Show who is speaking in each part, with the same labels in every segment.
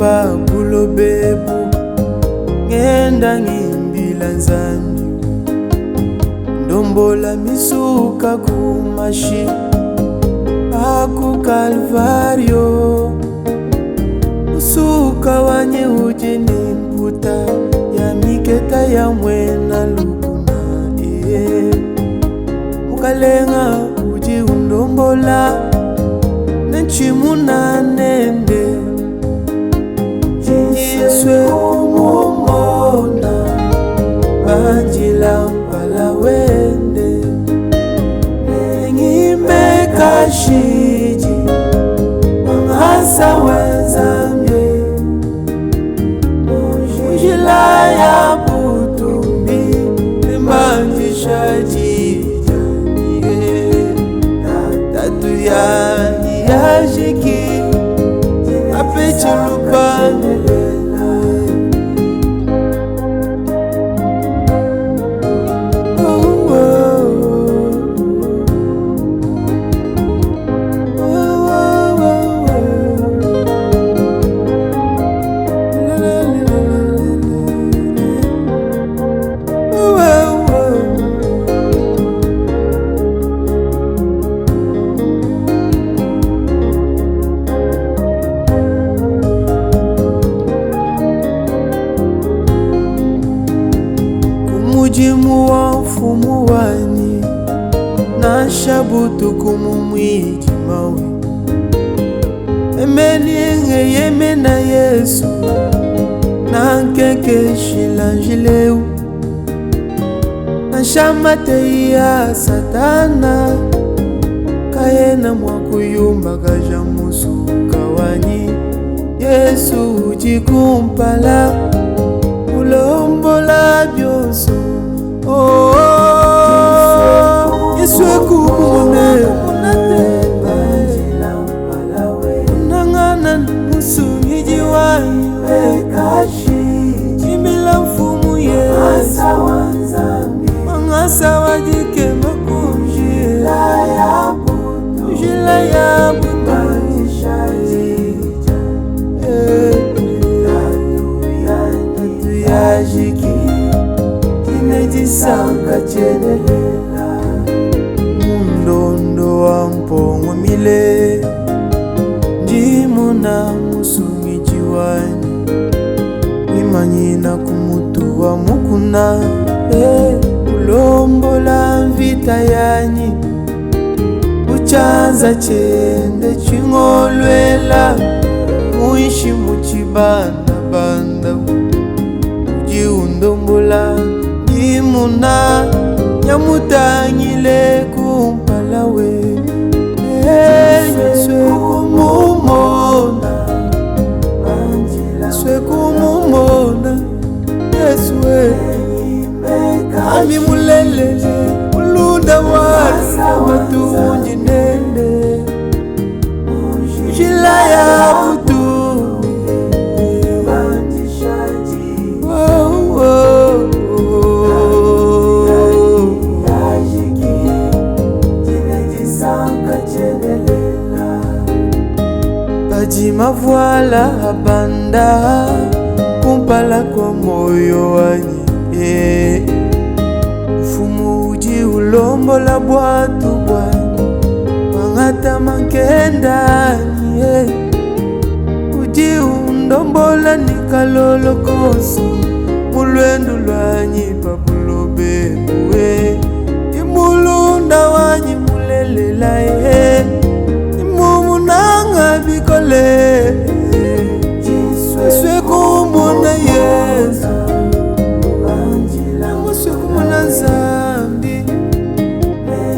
Speaker 1: pabulo bebu ngenda ngimbila nzani ndombola misuka kumashi aku Kalvario usuka wanye uje nimbuta ya miketa ya mwena lukuna ukalenga uji undombola nenchimuna nende Yeswe umumona banjila mpala wende Ngime kashiji Mangasa wenzamye Mujila ya butumbi Nimanjisha jijaniye Tatu ya jiki Apeche lupane Mujimu wa mfumu wanyi na shabutu kumumwiji mawe Emeni yeme na Yesu na nkeke shilanjileu na shamate ya satana kayena mwakuyumba kaja musuka wanyi Yesu ujikumpala ulombola byoso Yeswe kumune Nangana musungiji wanyi Jimila mfumu Yesu Mangasa wajike makunjila Jila ya butu Tatu ya jiki Jisanka chenelela Mundondo wa mpongo mile Jimuna musungi jiwani Imanyina kumutu wa mukuna Ulombola mvita yanyi Uchanza chende chingolwela Muishi muchibanda banda Uji undombola Imuna nyamutangile kumpalawe Yeswe kumumona Yeswe kumumona Yeswe Ami mulelele Ulunda wali Watu nende Jila ya butu Bajima voila abanda kumpala kwa moyo wanyi Fumu uji ulombola bwatu bwani Wangata mankendani Uji undombola nikalolo koso Mulwendu lwanyi pabulo bebuwe Imulunda wanyi mulelela Imumunanga bikole Yeswe kumuna Yesu Yeswe kumuna nzambi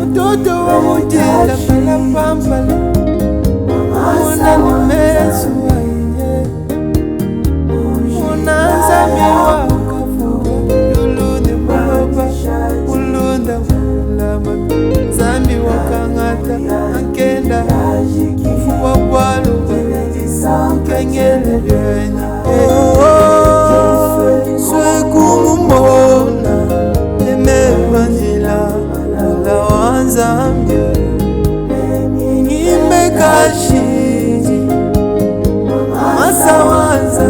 Speaker 1: Utoto wa mujela pala pampala Muna ni mesu Muna nzambi wakafuga Yuluni maloba Ulunda ulama Zambi wakangata Ankenda Mfuwa bwalu Kengele lwenye Yeswe kumumona Emevanjila Ula wanzambi Ngime kashiji Masa wanzambi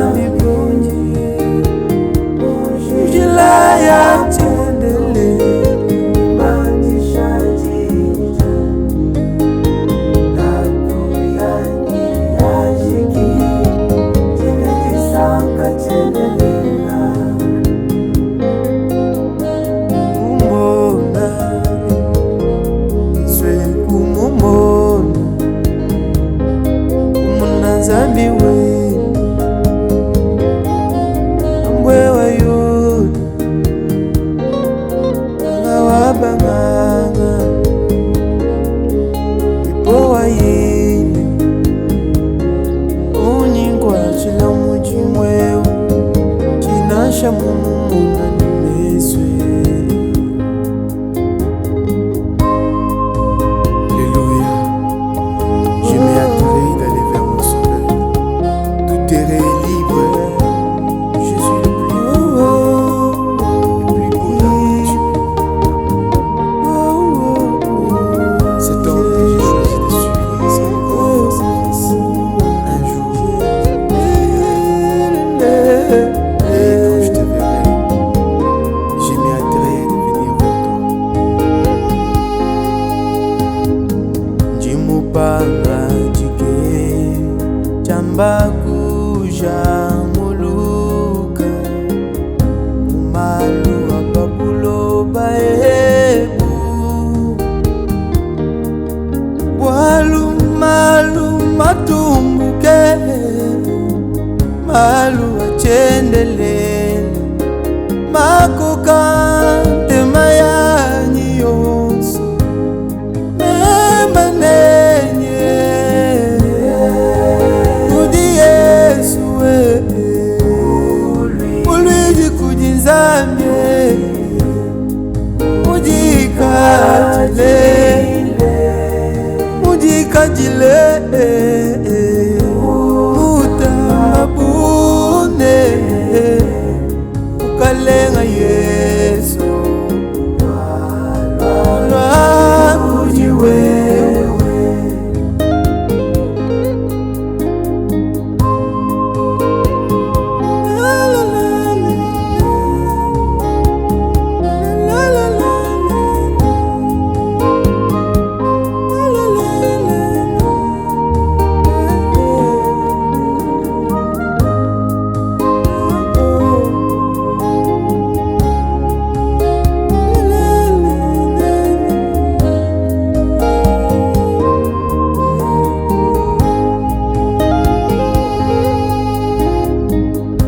Speaker 1: terrain est libre. Je suis le plus beau dans cet homme que j'ai choisi de suivre. Un jour, et quand je te verrai, je m'y hâterai de venir vers toi. Njimupanga chike chambakuja muluka umalu apapulo baebu walu malu matumbuke malu achendelele makoka temayanyi yonso memanenye kudi Yesu ulwiji kujinzamye mujikajile utamabune ukalenga Yesu lwakuji wewe.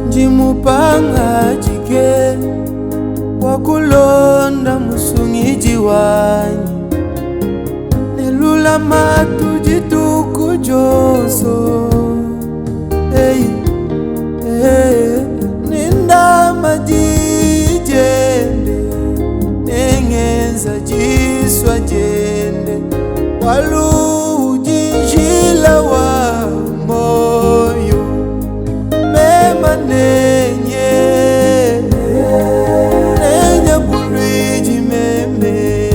Speaker 1: Njimupanga chike wakulonda musungiji wanyi nelula matu jituku joso ninda majijende nengenza jiswa jende walujinjila wa moyo nenye bulwiji meme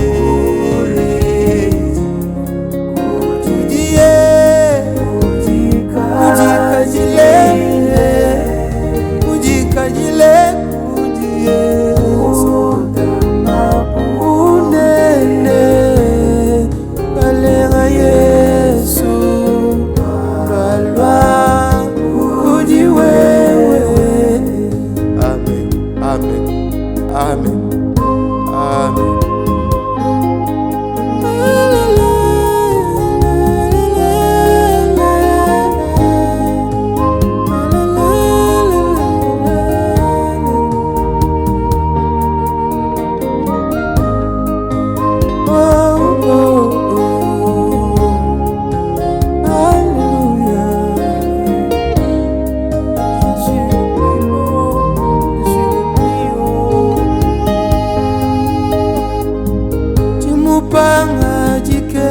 Speaker 1: kujikajile unene kalenga Yesu lwalwa kuji wewe. Amen, amen, amen, amen. Njimupanga jike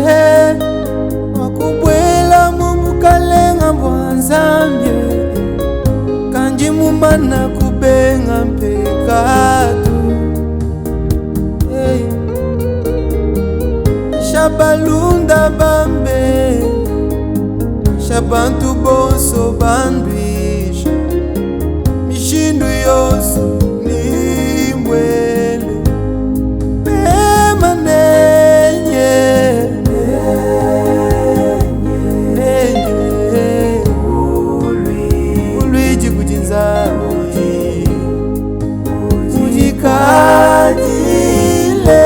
Speaker 1: wakubwela mumukalenga mbwanzambye kanjimumana kubenga mpekatu shabalunda bambe shabantu bonso bandwisha mishindu yose nimwele ulwiji kujinza mujikajile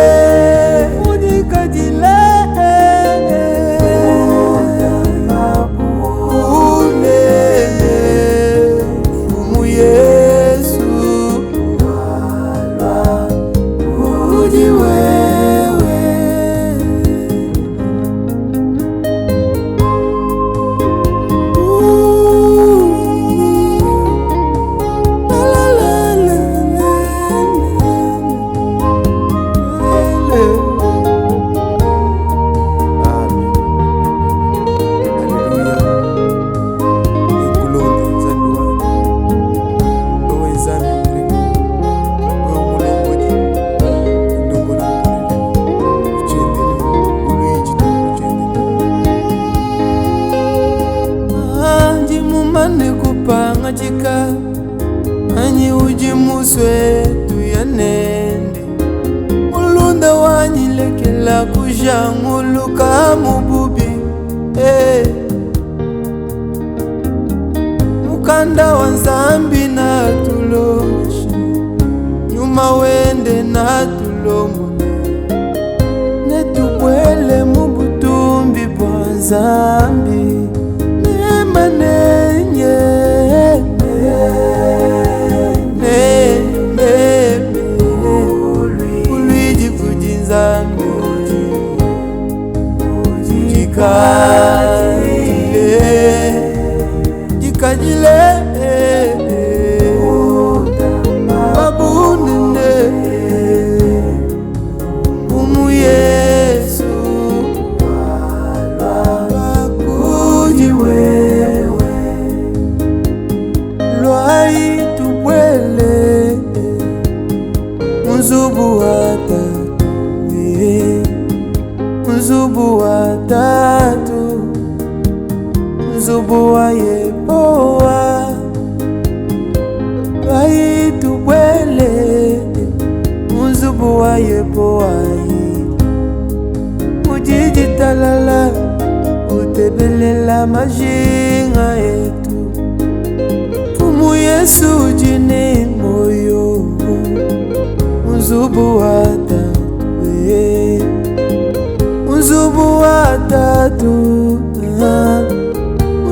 Speaker 1: mane kupanga jika anyi uji muswe tuyanende mulunda wanyilekela kujanguluka mububi mukanda wa nzambi na tulosha nyuma wende na tulomule netubwele mubutumbi bwa nzambi nemanenye ulwiji kuji nzambi jikajile babunene umu Yesu bakuji wewe lwai tubwele unzubu watatu unzubu watatu unzubu wa Yehowa lwai tubwele unzubu wa Yehowa ujijitalala utebelela majinga yetu fumu Yesu jini moyo unzubu watatu unzubu watatu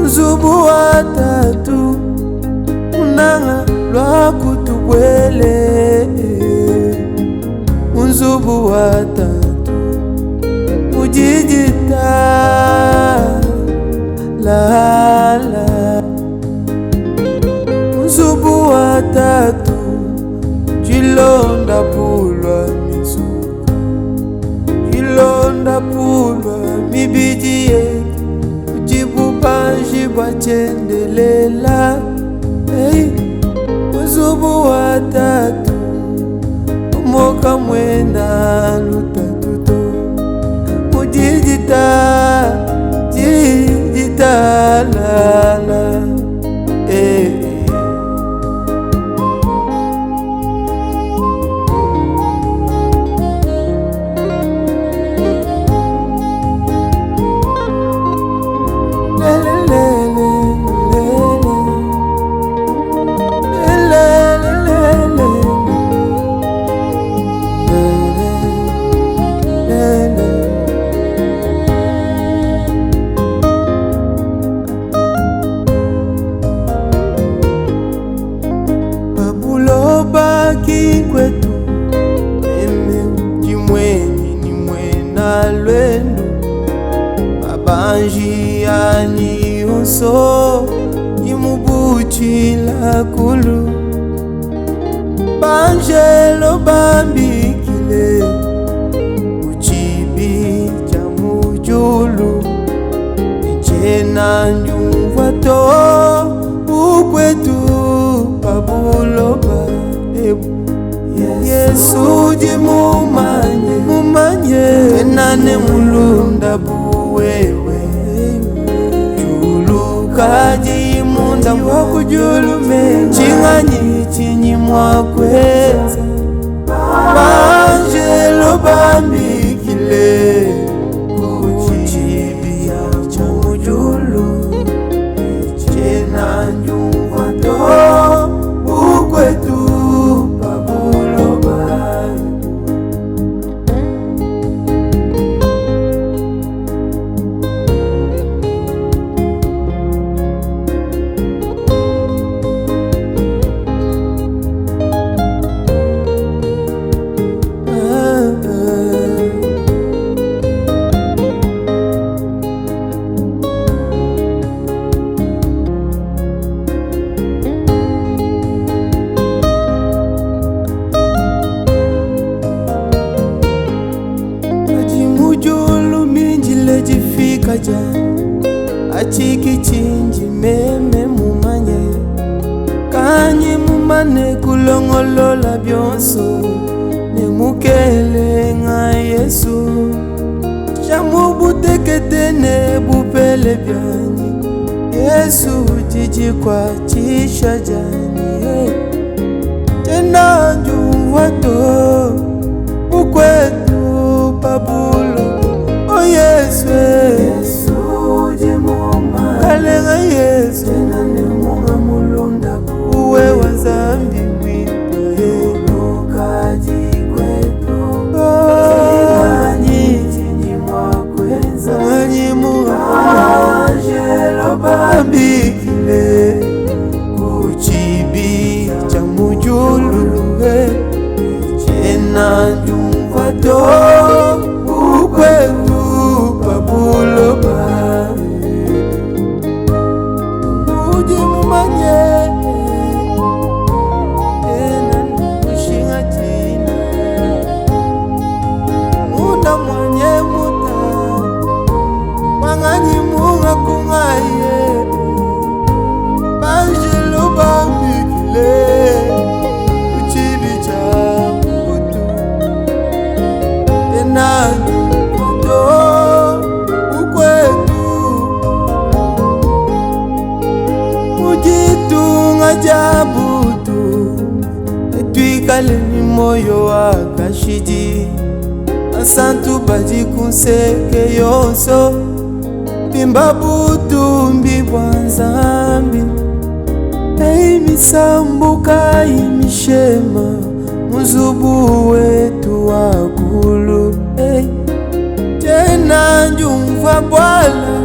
Speaker 1: unzubu watatu unanga lwakutubwele unzubu watatu ujijita lala unzubu watatu jilonda pulwa mizuka jilonda pulwa mibiji yetu ujibubanji bwachendelela unzubu watatu umoka mwena lutatuto ujijita jijita lala kwetu meme jimweni ni mwena lwendo babanji yani onso imubuchi la kulu banjelo bambikile uchibi chamujulu nichena njumvato ukwetu babuloba Yesu jimumanye mumanye enane mulunda buwewe juluka jimunda mwakujulume chinganyi chinyi mwakweza banjelo bambikile kuchibia chamujulu chena njumvato ukwetu kaja achiki chinji meme mumanye kanyi mumane kulongolola byonso nemukele nga Yesu shamu buteketene bupele byanyi Yesu tijikwatisha jani tena njumva to ukwetu pabulo o Yesu jimuma kalenga Yesu tena nemunga mulunda uwe wazambi mwipa lukaji kwetu Angelo bambikile kuchibi cha mujululuwe chena njumva to ukwetu pabulo bari uji mumanye tena nushinga china munda mwanye muta wanganyi munga kungaye Angelo bambikile kuchibi cha mutu tena to ukwetu mujitunga jabutu etwikale ni moyo wakashiji asantu baji kunseke yonso bimba butumbi bwanzambi misambuka imishema muzubu wetu wakulu tena njumva bwala